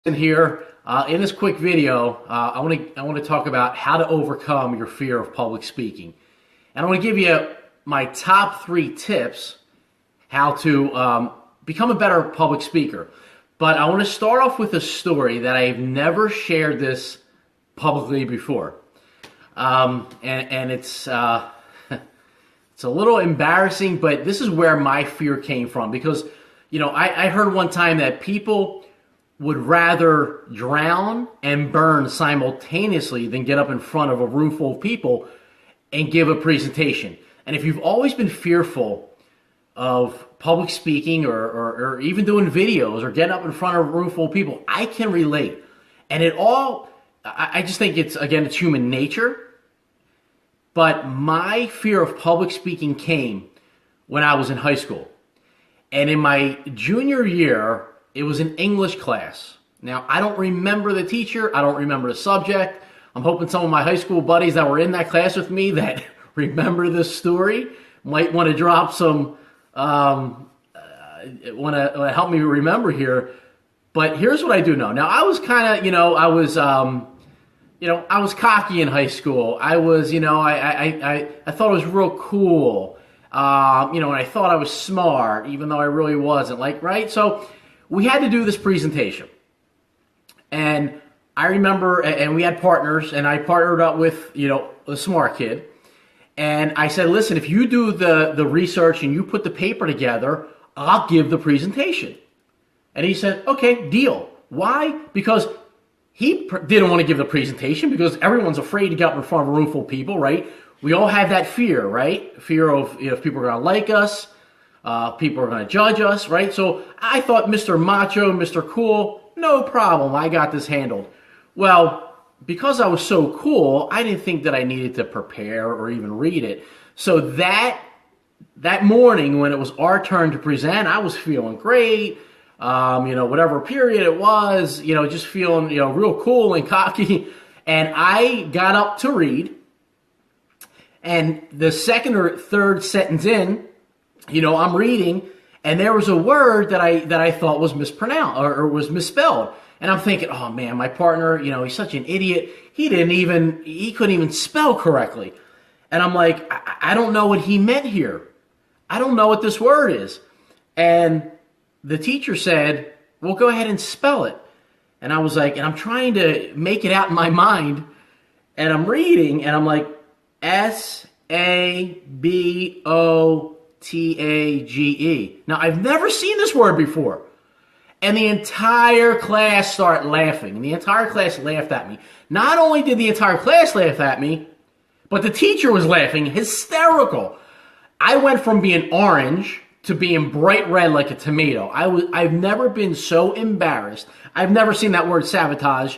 In here, in this quick video, I want to talk about how to overcome your fear of public speaking, and I want to give you my top 3 tips how to become a better public speaker. But I want to start off with a story that I've never shared this publicly before, and it's it's a little embarrassing, but this is where my fear came from because I heard one time that people would rather drown and burn simultaneously than get up in front of a room full of people and give a presentation. And if you've always been fearful of public speaking or even doing videos or getting up in front of a room full of people, I can relate. And I just think it's human nature. But my fear of public speaking came when I was in high school. And in my junior year, it was an English class. Now, I don't remember the teacher. I don't remember the subject. I'm hoping some of my high school buddies that were in that class with me that remember this story might want to drop some, want to help me remember here. But here's what I do know. Now, I was kind of, I was cocky in high school. I was, I thought it was real cool. And I thought I was smart, even though I really wasn't. Right? So we had to do this presentation. And I remember, and we had partners, and I partnered up with, a smart kid. And I said, listen, if you do the research and you put the paper together, I'll give the presentation. And he said, okay, deal. Why? Because he didn't want to give the presentation because everyone's afraid to get up in front of a room full of people, right? We all have that fear, right? Fear of if people are going to like us. People are going to judge us, right? So I thought Mr. Macho, Mr. Cool, no problem. I got this handled. Well, because I was so cool, I didn't think that I needed to prepare or even read it. So that morning when it was our turn to present, I was feeling great. Whatever period it was, just feeling, real cool and cocky. And I got up to read. And the second or third sentence in, I'm reading, and there was a word that I thought was mispronounced or was misspelled. And I'm thinking, oh man, my partner, he's such an idiot. He couldn't even spell correctly. And I'm like, I don't know what he meant here. I don't know what this word is. And the teacher said, well, go ahead and spell it. And I was like, and I'm trying to make it out in my mind. And I'm reading, and I'm like, Sabottage. Now, I've never seen this word before. And the entire class started laughing. And the entire class laughed at me. Not only did the entire class laugh at me, but the teacher was laughing, hysterical. I went from being orange to being bright red like a tomato. I've never been so embarrassed. I've never seen that word sabotage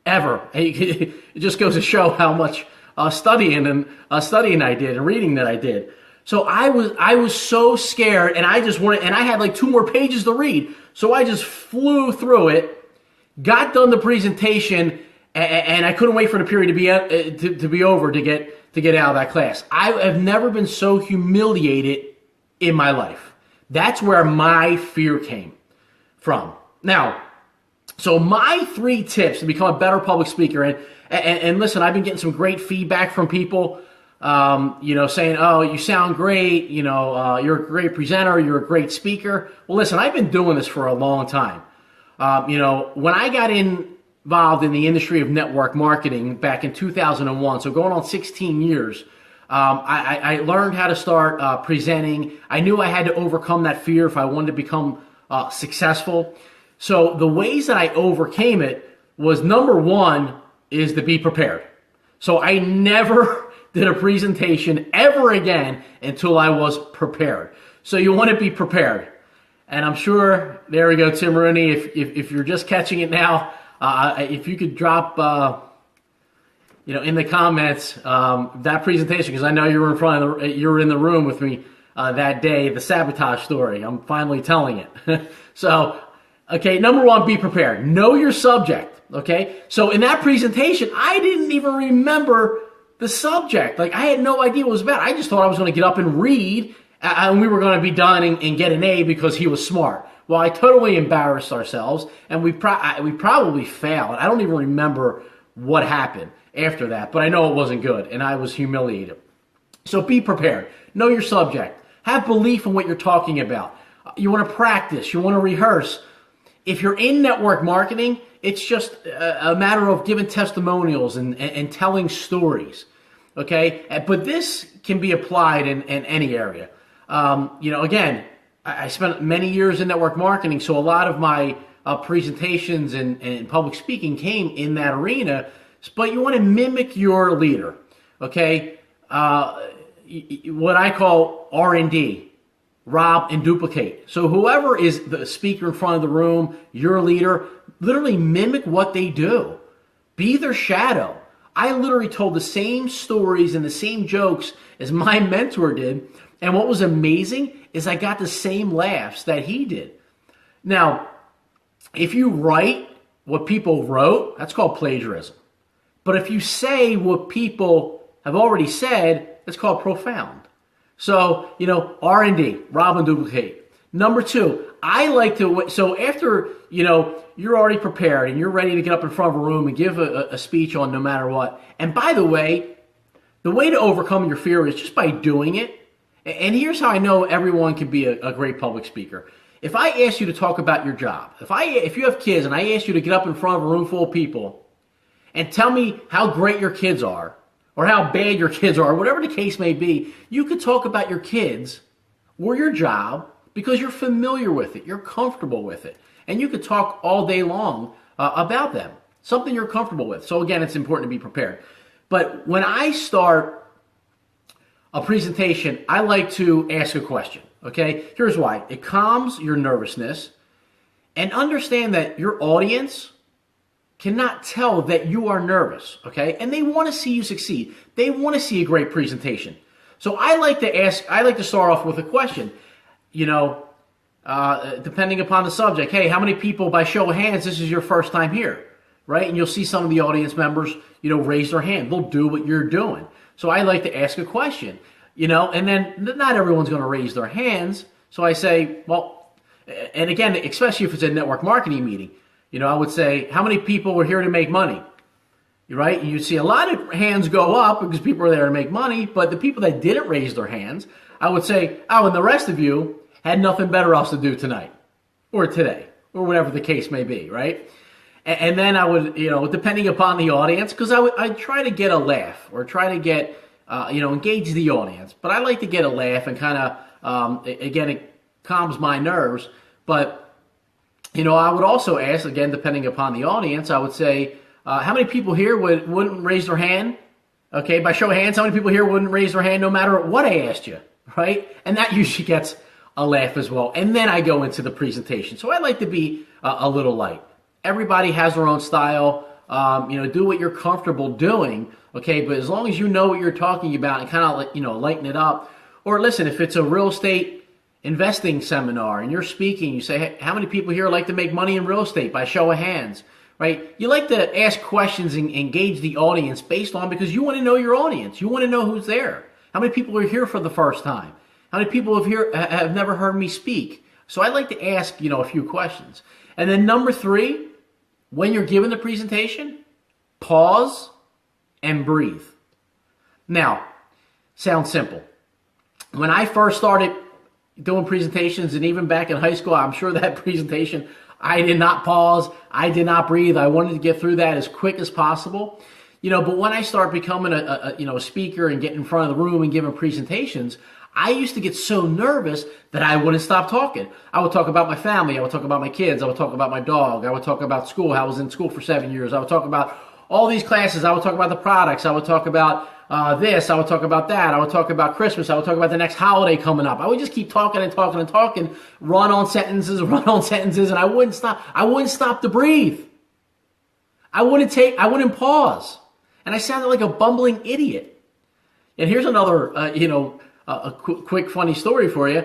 ever. It just goes to show how much studying I did and reading that I did. So I was so scared, and I had like 2 more pages to read. So I just flew through it, got done the presentation, and I couldn't wait for the period to be over to get out of that class. I have never been so humiliated in my life. That's where my fear came from. Now, so my 3 tips to become a better public speaker, and listen, I've been getting some great feedback from people, saying, oh, you sound great, you're a great presenter, you're a great speaker. Well, listen, I've been doing this for a long time. When I got involved in the industry of network marketing back in 2001, so going on 16 years, I learned how to start presenting. I knew I had to overcome that fear if I wanted to become successful. So the ways that I overcame it was, number 1 is to be prepared. So I never did a presentation ever again until I was prepared. So you want to be prepared. And I'm sure, there we go, Tim Rooney, if you're just catching it now, if you could drop in the comments that presentation, because I know you were in the room with me that day, the sabotage story. I'm finally telling it. So, okay, number 1, be prepared. Know your subject. Okay, so in that presentation, I didn't even remember the subject. Like, I had no idea what it was about. I just thought I was going to get up and read, and we were going to be done and get an A because he was smart. Well, I totally embarrassed ourselves, and we probably failed. I don't even remember what happened after that, but I know it wasn't good, and I was humiliated. So be prepared. Know your subject. Have belief in what you're talking about. You want to practice. You want to rehearse. If you're in network marketing, it's just a matter of giving testimonials and telling stories. Okay? But this can be applied in any area. Again, I spent many years in network marketing, so a lot of my presentations and public speaking came in that arena. But you want to mimic your leader. Okay? What I call R&D. Rob and duplicate. So whoever is the speaker in front of the room, your leader, literally mimic what they do. Be their shadow. I literally told the same stories and the same jokes as my mentor did. And what was amazing is I got the same laughs that he did. Now, if you write what people wrote, that's called plagiarism. But if you say what people have already said, that's called profound. So, R&D, rob and duplicate. Number two, I like to, so after, you're already prepared and you're ready to get up in front of a room and give a speech on no matter what. And by the way to overcome your fear is just by doing it. And here's how I know everyone can be a great public speaker. If I ask you to talk about your job, if you have kids and I ask you to get up in front of a room full of people and tell me how great your kids are, or how bad your kids are, whatever the case may be, you could talk about your kids or your job because you're familiar with it, you're comfortable with it, and you could talk all day long about them, something you're comfortable with. So again, it's important to be prepared. But when I start a presentation, I like to ask a question, okay? Here's why. It calms your nervousness, and understand that your audience cannot tell that you are nervous, okay? And they want to see you succeed. They want to see a great presentation. So I like to start off with a question, depending upon the subject. Hey, how many people, by show of hands, this is your first time here, right? And you'll see some of the audience members, raise their hand. They'll do what you're doing. So I like to ask a question, and then not everyone's going to raise their hands. So I say, well, and again, especially if it's a network marketing meeting, I would say, how many people were here to make money? Right? And you'd see a lot of hands go up because people are there to make money, but the people that didn't raise their hands, I would say, and the rest of you had nothing better else to do tonight or today or whatever the case may be, right? And then I would, depending upon the audience, because I'd try to get a laugh or try to get, engage the audience. But I like to get a laugh and kind of, again, it calms my nerves, but I would also ask, again, depending upon the audience, I would say, how many people here wouldn't raise their hand? Okay, by show of hands, how many people here wouldn't raise their hand no matter what I asked you, right? And that usually gets a laugh as well. And then I go into the presentation. So I like to be a little light. Everybody has their own style. Do what you're comfortable doing, okay? But as long as you know what you're talking about and kind of, lighten it up. Or listen, if it's a real estate investing seminar and you're speaking, you say, hey, how many people here like to make money in real estate by show of hands, right? You like to ask questions and engage the audience based on, because you want to know your audience. You want to know who's there. How many people are here for the first time? How many people have never heard me speak? So I like to ask, a few questions. And then number three, when you're giving the presentation, pause and breathe. Now, sounds simple. When I first started doing presentations, and even back in high school, I'm sure that presentation, I did not pause, I did not breathe. I wanted to get through that as quick as possible. But when I started becoming a speaker and getting in front of the room and giving presentations, I used to get so nervous that I wouldn't stop talking. I would talk about my family, I would talk about my kids, I would talk about my dog, I would talk about school, how I was in school for 7 years, I would talk about all these classes, I would talk about the products, I would talk about this, I would talk about that, I would talk about Christmas, I would talk about the next holiday coming up. I would just keep talking and talking and talking, run on sentences, and I wouldn't stop. I wouldn't stop to breathe. I wouldn't pause. And I sounded like a bumbling idiot. And here's another, a quick funny story for you.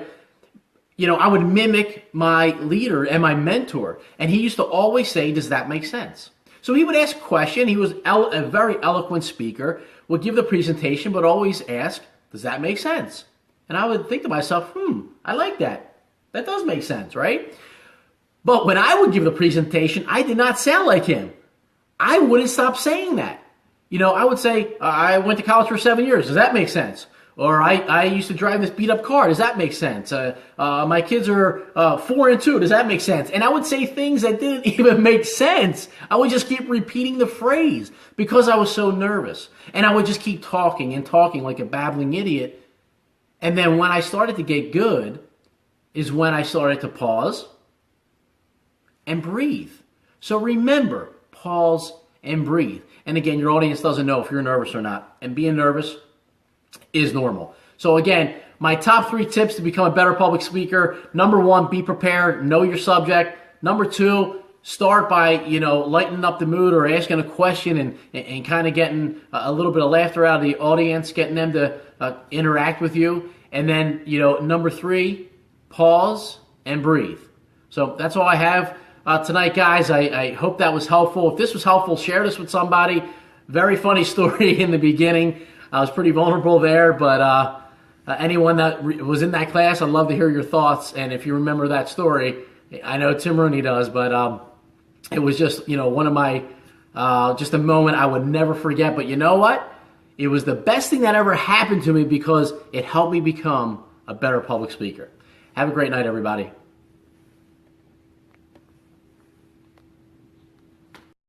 I would mimic my leader and my mentor, and he used to always say, does that make sense? So he would ask a question. He was a very eloquent speaker, would give the presentation, but always ask, does that make sense? And I would think to myself, I like that. That does make sense, right? But when I would give the presentation, I did not sound like him. I wouldn't stop saying that. I would say, I went to college for 7 years. Does that make sense? Or I used to drive this beat-up car. Does that make sense? My kids are 4 and 2. Does that make sense? And I would say things that didn't even make sense. I would just keep repeating the phrase because I was so nervous. And I would just keep talking and talking like a babbling idiot. And then when I started to get good is when I started to pause and breathe. So remember, pause and breathe. And again, your audience doesn't know if you're nervous or not. And being nervous is normal. So again, my top 3 tips to become a better public speaker. Number 1, be prepared, know your subject. Number 2, start by, lightening up the mood or asking a question and kind of getting a little bit of laughter out of the audience, getting them to interact with you. And then, number 3, pause and breathe. So that's all I have tonight, guys. I hope that was helpful. If this was helpful, share this with somebody. Very funny story in the beginning. I was pretty vulnerable there, but anyone that was in that class, I'd love to hear your thoughts. And if you remember that story, I know Tim Rooney does, but it was just, one of my, just a moment I would never forget. But you know what? It was the best thing that ever happened to me because it helped me become a better public speaker. Have a great night, everybody.